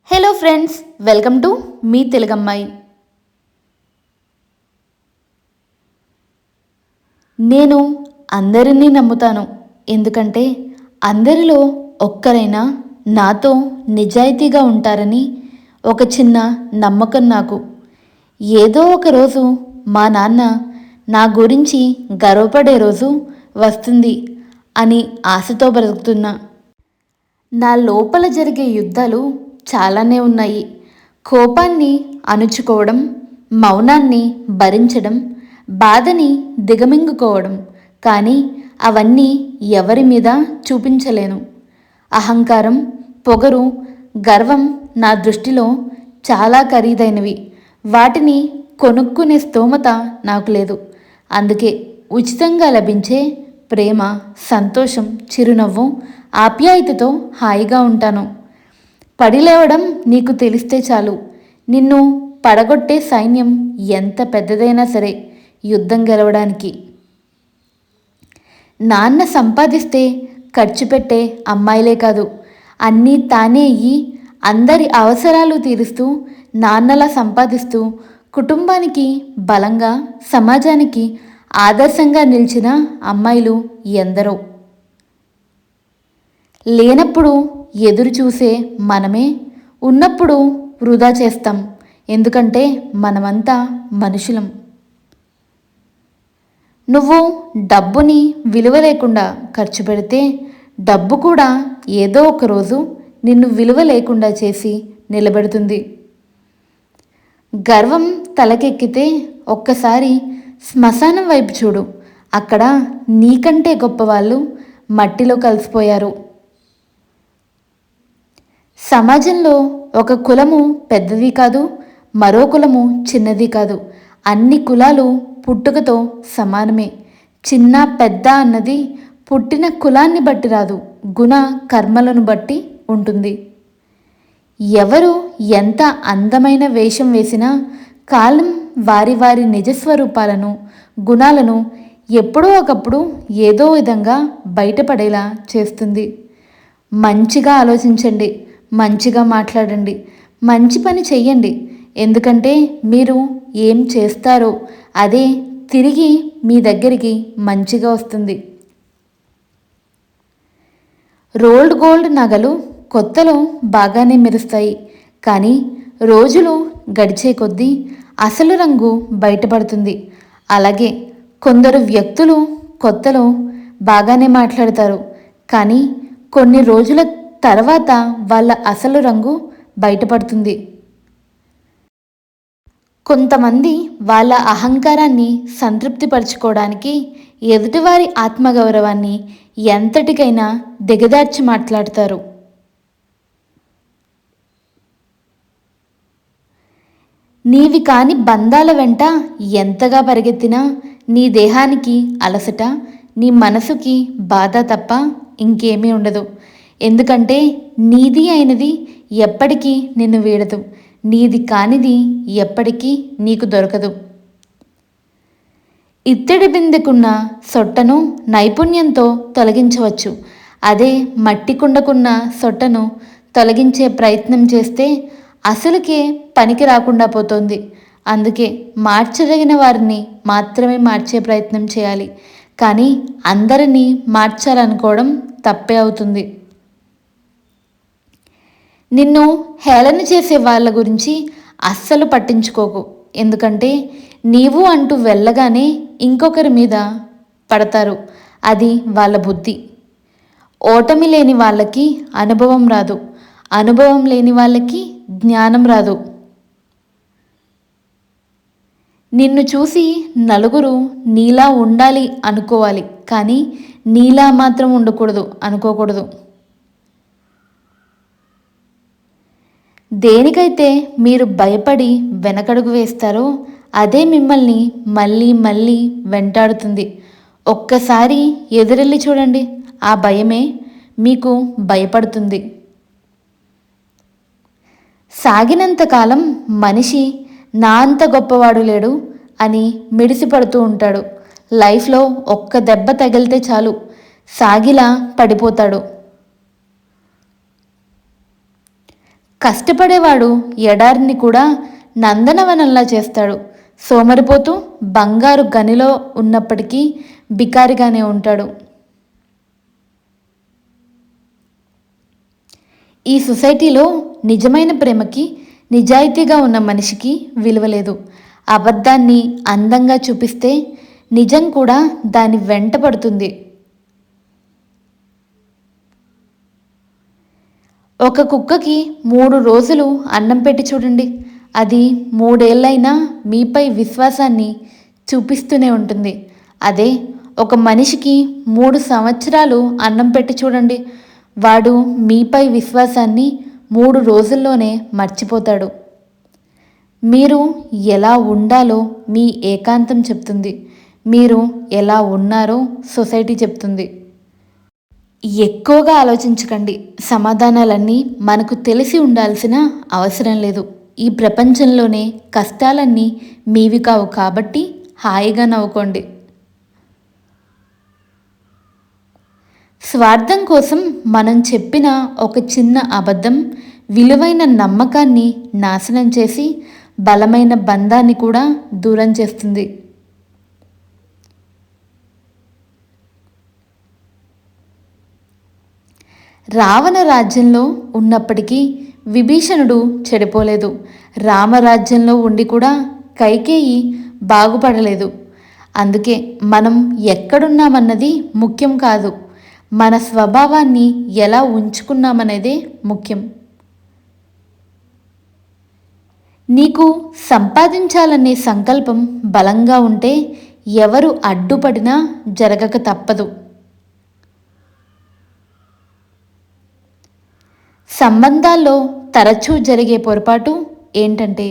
Hello friends, welcome to మీ తెలుగమ్మాయి. నేను అందరినీ నమ్ముతాను. ఎందుకంటే అందరిలో ఒక్కరైనా నాతో నిజాయితీగా ఉంటారని ఒక చిన్న నమ్మకం నాకు. ఏదో ఒక రోజు మా నాన్న నా గురించి గర్వపడే రోజు వస్తుంది అని ఆశతో బ్రతుకుతున్నా. నా లోపల జరిగే యుద్ధాలు చాలానే ఉన్నాయి. కోపాన్ని అణుచుకోవడం, మౌనాన్ని భరించడం, బాధని దిగమింగుకోవడం. కానీ అవన్నీ ఎవరి మీద చూపించలేను. అహంకారం, పొగరు, గర్వం నా దృష్టిలో చాలా ఖరీదైనవి. వాటిని కొనుక్కునే స్తోమత నాకు లేదు. అందుకే ఉచితంగా లభించే ప్రేమ, సంతోషం, చిరునవ్వు, ఆప్యాయతతో హాయిగా ఉంటాను. పడిలేవడం నీకు తెలిస్తే చాలు. నిన్ను పడగొట్టే సైన్యం ఎంత పెద్దదైనా సరే యుద్ధం గెలవడానికి. నాన్న సంపాదిస్తే ఖర్చు పెట్టే అమ్మాయిలే కాదు, అన్నీ తానే అయ్యి అందరి అవసరాలు తీరుస్తూ నాన్నలా సంపాదిస్తూ కుటుంబానికి బలంగా, సమాజానికి ఆదర్శంగా నిలిచిన అమ్మాయిలు ఎందరో. లేనప్పుడు ఎదురు చూసే మనమే ఉన్నప్పుడు వృధా చేస్తాం. ఎందుకంటే మనమంతా మనుషులం. నువ్వు డబ్బుని విలువ లేకుండా ఖర్చు పెడితే డబ్బు కూడా ఏదో ఒక రోజు నిన్ను విలువ లేకుండా చేసి నిలబెడుతుంది. గర్వం తలకెక్కితే ఒక్కసారి శ్మశానం వైపు చూడు. అక్కడ నీకంటే గొప్పవాళ్ళు మట్టిలో కలిసిపోయారు. సమాజంలో ఒక కులము పెద్దది కాదు, మరో కులము చిన్నది కాదు. అన్ని కులాలు పుట్టుకతో సమానమే. చిన్న పెద్ద అన్నది పుట్టిన కులాన్ని బట్టి రాదు, గుణ కర్మలను బట్టి ఉంటుంది. ఎవరు ఎంత అందమైన వేషం వేసినా కాలం వారి వారి నిజస్వరూపాలను, గుణాలను ఎప్పుడో ఒకప్పుడు ఏదో విధంగా బయటపడేలా చేస్తుంది. మంచిగా ఆలోచించండి, మంచిగా మాట్లాడండి, మంచి పని చెయ్యండి. ఎందుకంటే మీరు ఏం చేస్తారో అదే తిరిగి మీ దగ్గరికి మంచిగా వస్తుంది. రోల్డ్ గోల్డ్ నగలు కొత్తలో బాగానే మెరుస్తాయి, కానీ రోజులు గడిచే కొద్దీ అసలు రంగు బయటపడుతుంది. అలాగే కొందరు వ్యక్తులు కొత్తలో బాగానే మాట్లాడతారు, కానీ కొన్ని రోజుల తర్వాత వాళ్ళ అసలు రంగు బయటపడుతుంది. కొంతమంది వాళ్ళ అహంకారాన్ని సంతృప్తిపరచుకోవడానికి ఎదుటివారి ఆత్మగౌరవాన్ని ఎంతటికైనా దిగదార్చి మాట్లాడతారు. నీవి కాని బంధాల వెంట ఎంతగా పరిగెత్తినా నీ దేహానికి అలసట, నీ మనసుకి బాధ తప్ప ఇంకేమీ ఉండదు. ఎందుకంటే నీది అయినది ఎప్పటికీ నిన్ను వీడదు, నీది కానిది ఎప్పటికీ నీకు దొరకదు. ఇత్తడి బిందెకున్న సొట్టను నైపుణ్యంతో తొలగించవచ్చు. అదే మట్టి కుండకున్న సొట్టను తొలగించే ప్రయత్నం చేస్తే అసలుకే పనికి రాకుండా పోతుంది. అందుకే మార్చదగిన వారిని మాత్రమే మార్చే ప్రయత్నం చేయాలి, కానీ అందరినీ మార్చాలనుకోవడం తప్పే అవుతుంది. నిన్ను హేళన చేసే వాళ్ళ గురించి అస్సలు పట్టించుకోకు. ఎందుకంటే నీవు అంటూ వెళ్ళగానే ఇంకొకరి మీద పడతారు. అది వాళ్ళ బుద్ధి. ఓటమి లేని వాళ్ళకి అనుభవం రాదు, అనుభవం లేని వాళ్ళకి జ్ఞానం రాదు. నిన్ను చూసి నలుగురు నీలా ఉండాలి అనుకోవాలి, కానీ నీలా మాత్రం ఉండకూడదు అనుకోకూడదు. దేనికైతే మీరు భయపడి వెనకడుగు వేస్తారో అదే మిమ్మల్ని మళ్ళీ మళ్ళీ వెంటాడుతుంది. ఒక్కసారి ఎదురెళ్ళి చూడండి, ఆ భయమే మీకు భయపడుతుంది. సాగినంతకాలం మనిషి నా అంత గొప్పవాడు లేడు అని మిడిసిపడుతూ ఉంటాడు. లైఫ్లో ఒక్క దెబ్బ తగిలితే చాలు సాగిలా పడిపోతాడు. కష్టపడేవాడు ఎడారిని కూడా నందనవనంలా చేస్తాడు. సోమరిపోతూ బంగారు గనిలో ఉన్నప్పటికీ బికారిగానే ఉంటాడు. ఈ సొసైటీలో నిజమైన ప్రేమకి, నిజాయితీగా ఉన్న మనిషికి విలువ లేదు. అబద్ధాన్ని అందంగా చూపిస్తే నిజం కూడా దాని వెంట పడుతుంది. ఒక కుక్కకి 3 రోజులు అన్నం పెట్టి చూడండి, అది 3 ఏళ్ళైనా మీపై విశ్వాసాన్ని చూపిస్తూనే ఉంటుంది. అదే ఒక మనిషికి 3 సంవత్సరాలు అన్నం పెట్టి చూడండి, వాడు మీపై విశ్వాసాన్ని 3 రోజుల్లోనే మర్చిపోతాడు. మీరు ఎలా ఉండాలో మీ ఏకాంతం చెప్తుంది. మీరు ఎలా ఉన్నారో సొసైటీ చెప్తుంది. ఎక్కువగా ఆలోచించకండి. సమాధానాలన్నీ మనకు తెలిసి ఉండాల్సిన అవసరం లేదు. ఈ ప్రపంచంలోనే కష్టాలన్నీ మీవి కావు కాబట్టి హాయిగా నవ్వుకోండి. స్వార్థం కోసం మనం చెప్పిన ఒక చిన్న అబద్ధం విలువైన నమ్మకాన్ని నాశనం చేసి బలమైన బంధాన్ని కూడా దూరం చేస్తుంది. రావణ రాజ్యంలో ఉన్నప్పటికీ విభీషణుడు చెడిపోలేదు. రామరాజ్యంలో ఉండి కూడా కైకేయి బాగుపడలేదు. అందుకే మనం ఎక్కడున్నామన్నది ముఖ్యం కాదు, మన స్వభావాన్ని ఎలా ఉంచుకున్నామనేదే ముఖ్యం. నీకు సంపాదించాలనే సంకల్పం బలంగా ఉంటే ఎవరు అడ్డుపడినా జరగక తప్పదు. సంబంధాల్లో తరచూ జరిగే పొరపాటు ఏంటంటే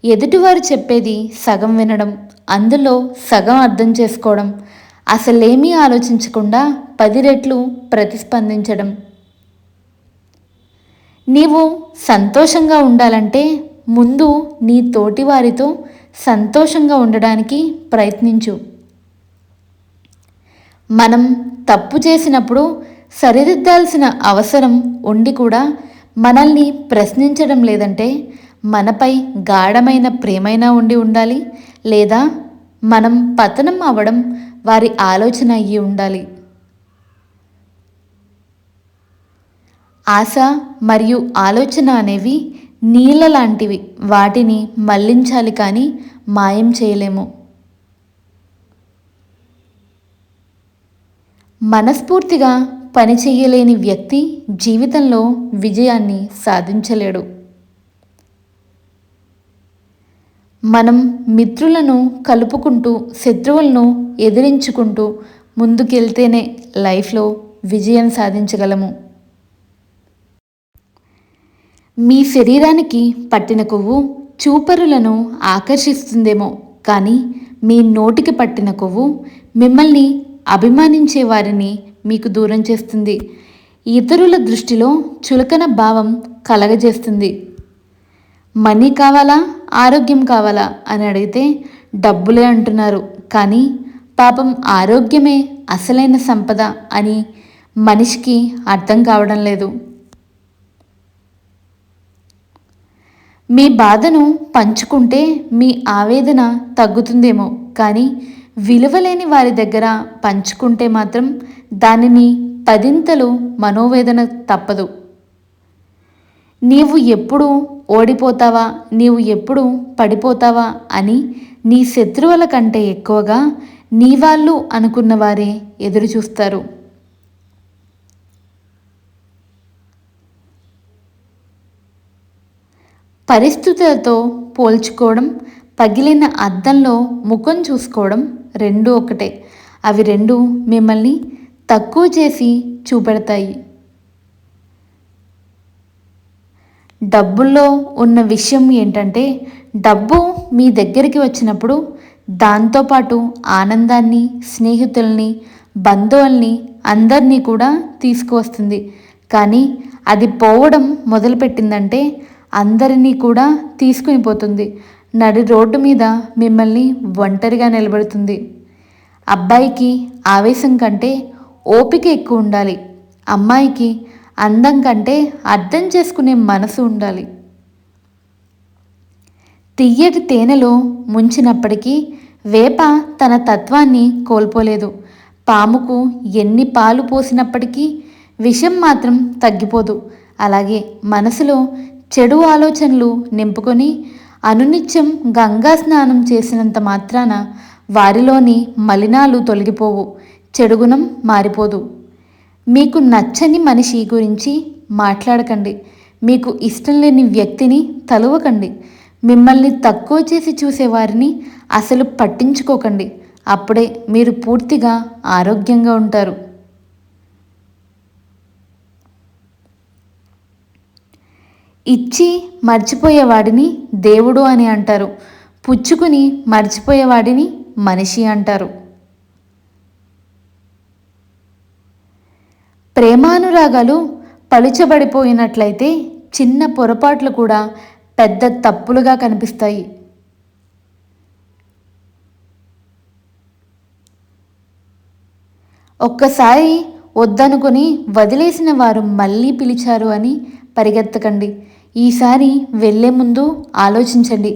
ఎదుటివారు చెప్పేది సగం వినడం, అందులో సగం అర్థం చేసుకోవడం, అసలేమీ ఆలోచించకుండా 10 రెట్లు ప్రతిస్పందించడం. నీవు సంతోషంగా ఉండాలంటే ముందు నీ తోటి వారితో సంతోషంగా ఉండడానికి ప్రయత్నించు. మనం తప్పు చేసినప్పుడు సరిదిద్దాల్సిన అవసరం ఉండి కూడా మనల్ని ప్రశ్నించడం లేదంటే మనపై గాఢమైన ప్రేమైనా ఉండి ఉండాలి, లేదా మనం పతనం అవ్వడం వారి ఆలోచన అయ్యి ఉండాలి. ఆశ మరియు ఆలోచన అనేవి నీళ్ళ లాంటివి, వాటిని మళ్లించాలి కానీ మాయం చేయలేము. మనస్ఫూర్తిగా పని చెయ్యలేని వ్యక్తి జీవితంలో విజయాన్ని సాధించలేడు. మనం మిత్రులను కలుపుకుంటూ శత్రువులను ఎదిరించుకుంటూ ముందుకెళ్తేనే లైఫ్లో విజయం సాధించగలము. మీ శరీరానికి పట్టిన కొవ్వు చూపరులను ఆకర్షిస్తుందేమో, కానీ మీ నోటికి పట్టిన కొవ్వు మిమ్మల్ని అభిమానించే వారిని మీకు దూరం చేస్తుంది. ఇతరుల దృష్టిలో చులకన భావం కలగజేస్తుంది. మనీ కావాలా, ఆరోగ్యం కావాలా అని అడిగితే డబ్బులే అంటున్నారు, కానీ పాపం ఆరోగ్యమే అసలైన సంపద అని మనిషికి అర్థం కావడం లేదు. మీ బాధను పంచుకుంటే మీ ఆవేదన తగ్గుతుందేమో, కానీ విలువలేని వారి దగ్గర పంచుకుంటే మాత్రం దానిని 10ంతలు మనోవేదన తప్పదు. నీవు ఎప్పుడు ఓడిపోతావా, నీవు ఎప్పుడు పడిపోతావా అని నీ శత్రువుల కంటే ఎక్కువగా నీ వాళ్ళు అనుకున్న వారే ఎదురు చూస్తారు. పరిస్థితులతో పోల్చుకోవడం, పగిలిన అద్దంలో ముఖం చూసుకోవడం రెండూ ఒకటే. అవి రెండు మిమ్మల్ని తక్కువ చేసి చూపెడతాయి. డబ్బుల్లో ఉన్న విషయం ఏంటంటే, డబ్బు మీ దగ్గరికి వచ్చినప్పుడు దాంతోపాటు ఆనందాన్ని, స్నేహితుల్ని, బంధువుల్ని అందరినీ కూడా తీసుకువస్తుంది. కానీ అది పోవడం మొదలుపెట్టిందంటే అందరినీ కూడా తీసుకుని పోతుంది. నడి రోడ్డు మీద మిమ్మల్ని ఒంటరిగా నిలబెడుతుంది. అబ్బాయికి ఆవేశం కంటే ఓపిక ఎక్కువ ఉండాలి, అమ్మాయికి అందం కంటే అర్థం చేసుకునే మనసు ఉండాలి. తియ్యటి తేనెలో ముంచినప్పటికీ వేప తన తత్వాన్ని కోల్పోలేదు. పాముకు ఎన్ని పాలు పోసినప్పటికీ విషం మాత్రం తగ్గిపోదు. అలాగే మనసులో చెడు ఆలోచనలు నింపుకొని అనునిత్యం గంగా స్నానం చేసినంత మాత్రాన వారిలోని మలినాలు తొలగిపోవు, చెడుగుణం మారిపోదు. మీకు నచ్చని మనిషి గురించి మాట్లాడకండి. మీకు ఇష్టం లేని వ్యక్తిని తలువకండి. మిమ్మల్ని తక్కువ చేసి చూసేవారిని అసలు పట్టించుకోకండి. అప్పుడే మీరు పూర్తిగా ఆరోగ్యంగా ఉంటారు. ఇచ్చి మర్చిపోయేవాడిని దేవుడు అని అంటారు. పుచ్చుకుని మర్చిపోయేవాడిని మనిషి అంటారు. ప్రేమానురాగాలు పలుచబడిపోయినట్లయితే చిన్న పొరపాట్లు కూడా పెద్ద తప్పులుగా కనిపిస్తాయి. ఒక్కసారి వద్దనుకొని వదిలేసిన వారు మళ్ళీ పిలిచారు అని పరిగెత్తకండి. ఈసారి వెళ్ళే ముందు ఆలోచించండి,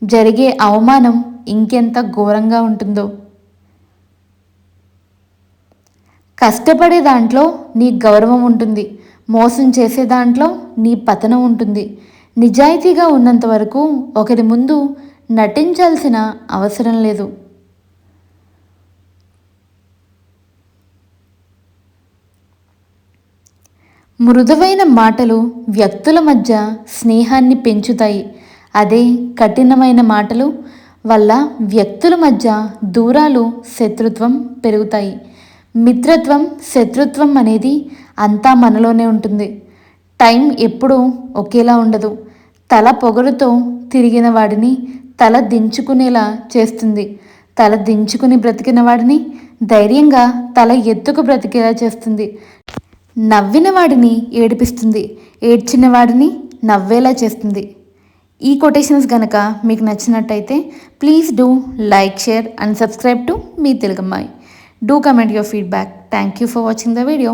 జరిగే అవమానం ఇంకెంత ఘోరంగా ఉంటుందో. కష్టపడే దాంట్లో నీ గౌరవం ఉంటుంది, మోసం చేసే దాంట్లో నీ పతనం ఉంటుంది. నిజాయితీగా ఉన్నంత వరకు ఒకరి ముందు నటించాల్సిన అవసరం లేదు. మృదువైన మాటలు వ్యక్తుల మధ్య స్నేహాన్ని పెంచుతాయి. అదే కఠినమైన మాటలు వల్ల వ్యక్తుల మధ్య దూరాలు, శత్రుత్వం పెరుగుతాయి. మిత్రత్వం, శత్రుత్వం అనేది అంతా మనలోనే ఉంటుంది. టైం ఎప్పుడూ ఒకేలా ఉండదు. తల పొగరుతో తిరిగిన వాడిని తల దించుకునేలా చేస్తుంది. తల దించుకుని బ్రతికిన వాడిని ధైర్యంగా తల ఎత్తుకు బ్రతికేలా చేస్తుంది. నవ్విన వాడిని ఏడిపిస్తుంది, ఏడ్చిన వాడిని నవ్వేలా చేస్తుంది. ఈ కొటేషన్స్ కనుక మీకు నచ్చినట్టయితే please do like, share and subscribe to మీ Telugammayi. Do comment your feedback. Thank you for watching the video.